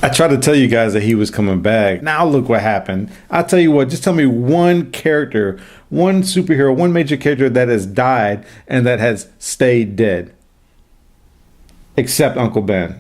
I tried to tell you guys that he was coming back. Now look what happened. I'll tell you what, just tell me one character, one superhero, one major character that has died and that has stayed dead. Except Uncle Ben.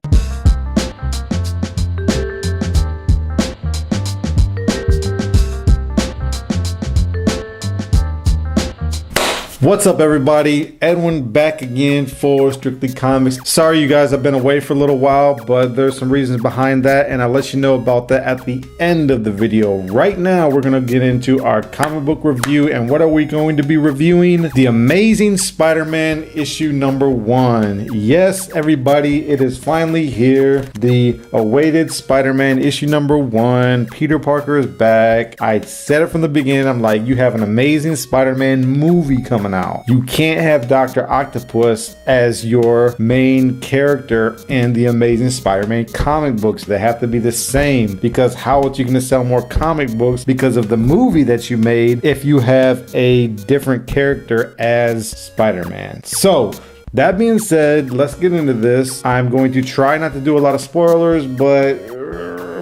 What's up, everybody? Edwin back again for Strictly Comics. Sorry you guys, I've been away for a little while, but there's some reasons behind that, and I'll let you know about that at the end of the video. Right now, we're gonna get into our comic book review, and what are we going to be reviewing? The Amazing Spider-Man issue number 1. Yes, everybody, it is finally here. The awaited Spider-Man issue number 1. Peter Parker is back. I said it from the beginning, I'm like, you have an Amazing Spider-Man movie coming out. You can't have Dr. Octopus as your main character in the Amazing Spider-Man comic books. They have to be the same, because how are you going to sell more comic books because of the movie that you made if you have a different character as Spider-Man? So that being said, let's get into this. I'm going to try not to do a lot of spoilers, but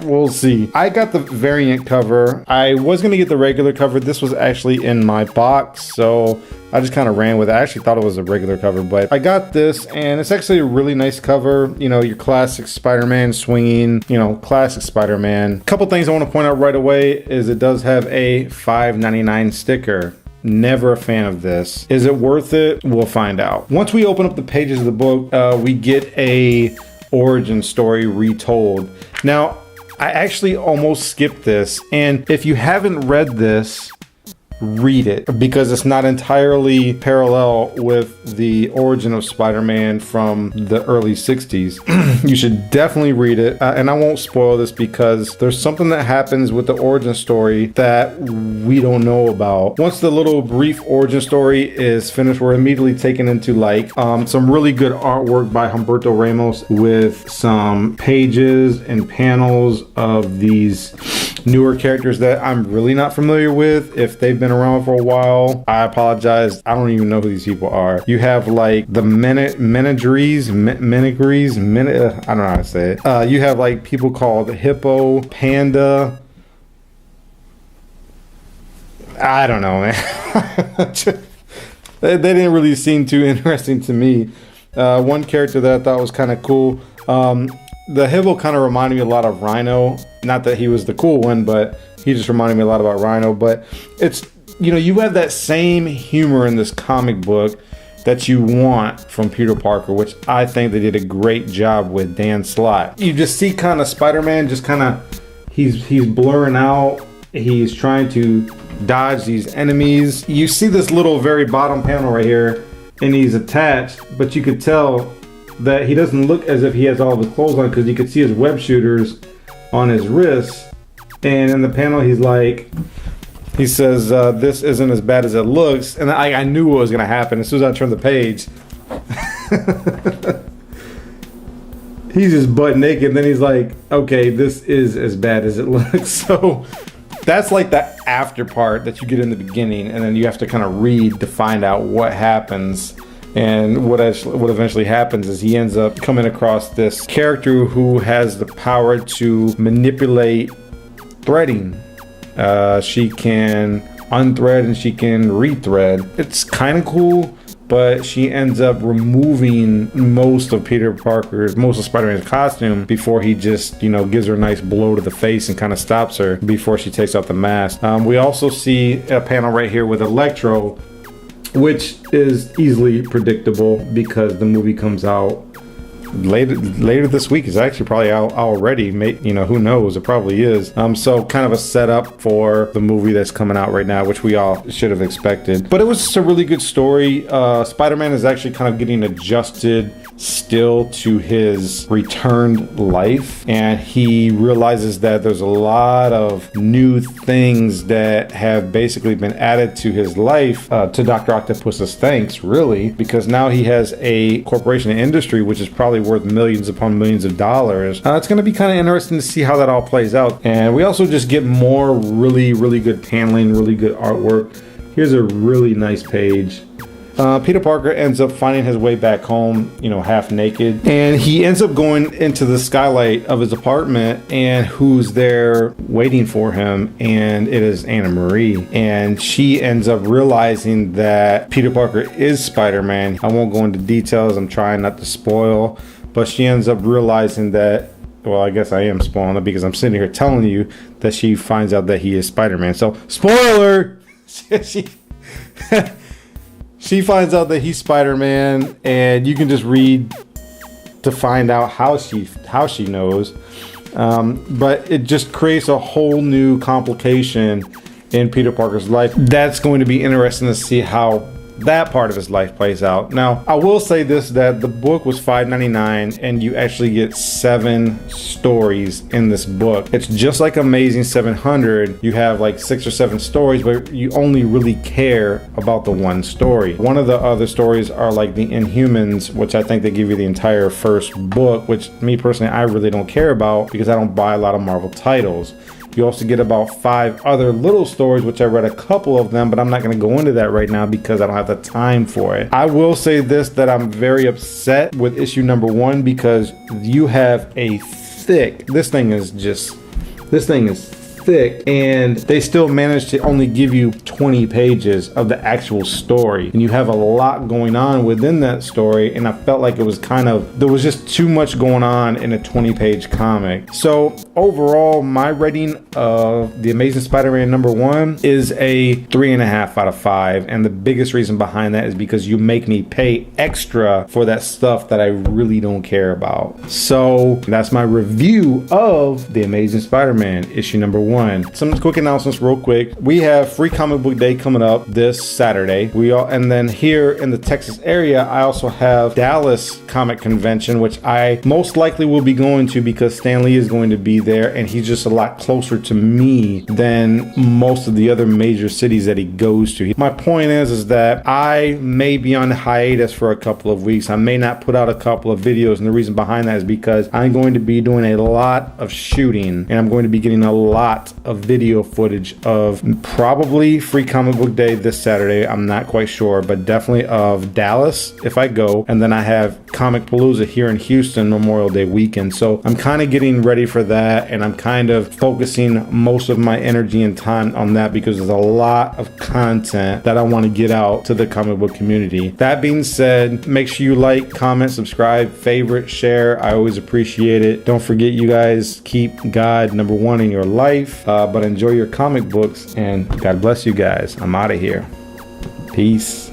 we'll see. I got the variant cover. I was going to get the regular cover. This was actually in my box, so I just kind of ran with it. I actually thought it was a regular cover, but I got this, and it's actually a really nice cover. You know, your classic Spider-Man swinging, you know, classic Spider-Man. Couple things I want to point out right away is it does have a $5.99 sticker. Never a fan of this. Is it worth it? We'll find out. Once we open up the pages of the book, we get a origin story retold. Now, I actually almost skipped this, and if you haven't read this, read it, because it's not entirely parallel with the origin of Spider-Man from the early 60s. You should definitely read it, and I won't spoil this because there's something that happens with the origin story that we don't know about. Once the little brief origin story is finished, we're immediately taken into like some really good artwork by Humberto Ramos with some pages and panels of these newer characters that I'm really not familiar with. If they've been around for a while, I apologize. I don't even know who these people are. You have like the Menagries, I don't know how to say it. You have like people called Hippo, Panda. I don't know, man. They didn't really seem too interesting to me. One character that I thought was kind of cool. The Hippo kind of reminded me a lot of Rhino. Not that he was the cool one, but he just reminded me a lot about Rhino. But it's, you know, you have that same humor in this comic book that you want from Peter Parker, which I think they did a great job with Dan Slott. You just see kind of Spider-Man just kind of, he's blurring out. He's trying to dodge these enemies. You see this little very bottom panel right here, and he's attached, but you could tell that he doesn't look as if he has all of his clothes on, because you could see his web shooters on his wrists. And in the panel, he's like, he says, this isn't as bad as it looks. And I knew what was going to happen as soon as I turned the page. He's just butt naked. And then he's like, okay, this is as bad as it looks. So that's like the after part that you get in the beginning. And then you have to kind of read to find out what happens. And what eventually happens is he ends up coming across this character who has the power to manipulate threading. She can unthread and she can rethread. It's kind of cool, but she ends up removing most of Spider-Man's costume before he just, you know, gives her a nice blow to the face and kind of stops her before she takes off the mask. We also see a panel right here with Electro, which is easily predictable because the movie comes out later this week. It's actually probably out already. You know, who knows? It probably is. So kind of a setup for the movie that's coming out right now, which we all should have expected. But it was just a really good story. Spider-Man is actually kind of getting adjusted still to his returned life, and he realizes that there's a lot of new things that have basically been added to his life, to Dr. Octopus's thanks, really, because now he has a corporation and industry which is probably worth millions upon millions of dollars. It's going to be kind of interesting to see how that all plays out. And we also just get more really good paneling, really good artwork. Here's a really nice page. Peter Parker ends up finding his way back home, you know, half naked, and he ends up going into the skylight of his apartment, and who's there waiting for him, and it is Anna Marie, and she ends up realizing that Peter Parker is Spider-Man. I won't go into details, I'm trying not to spoil, but she ends up realizing that, well, I guess I am spoiling it because I'm sitting here telling you that she finds out that he is Spider-Man. So, spoiler! She finds out that he's Spider-Man, and you can just read to find out how she knows. But it just creates a whole new complication in Peter Parker's life. That's going to be interesting to see how that part of his life plays out. Now, I will say this, that the book was $5.99 and you actually get 7 stories in this book. It's just like Amazing 700. You have like 6 or 7 stories, but you only really care about the one story. One of the other stories are like the Inhumans, which I think they give you the entire first book, which me personally, I really don't care about because I don't buy a lot of Marvel titles. You also get about 5 other little stories, which I read a couple of them, but I'm not going to go into that right now because I don't have the time for it. I will say this, that I'm very upset with issue number 1 because you have a thick, this thing is thick, and they still managed to only give you 20 pages of the actual story, and you have a lot going on within that story, and I felt like it was there was just too much going on in a 20-page comic. So overall, my rating of The Amazing Spider-Man number 1 is a 3.5 out of 5, and the biggest reason behind that is because you make me pay extra for that stuff that I really don't care about. So that's my review of The Amazing Spider-Man issue number 1. Some quick announcements real quick. We have Free Comic Book Day coming up this Saturday. And then here in the Texas area, I also have Dallas Comic Convention, which I most likely will be going to because Stan Lee is going to be there, and he's just a lot closer to me than most of the other major cities that he goes to. My point is that I may be on hiatus for a couple of weeks. I may not put out a couple of videos, and the reason behind that is because I'm going to be doing a lot of shooting, and I'm going to be getting a lot of video footage of probably Free Comic Book Day this Saturday. I'm not quite sure, but definitely of Dallas if I go. And then I have Comic Palooza here in Houston Memorial Day weekend. So I'm kind of getting ready for that, and I'm kind of focusing most of my energy and time on that because there's a lot of content that I want to get out to the comic book community. That being said, make sure you like, comment, subscribe, favorite, share. I always appreciate it. Don't forget, you guys, keep God number 1 in your life. But enjoy your comic books, and God bless you guys. I'm out of here. Peace.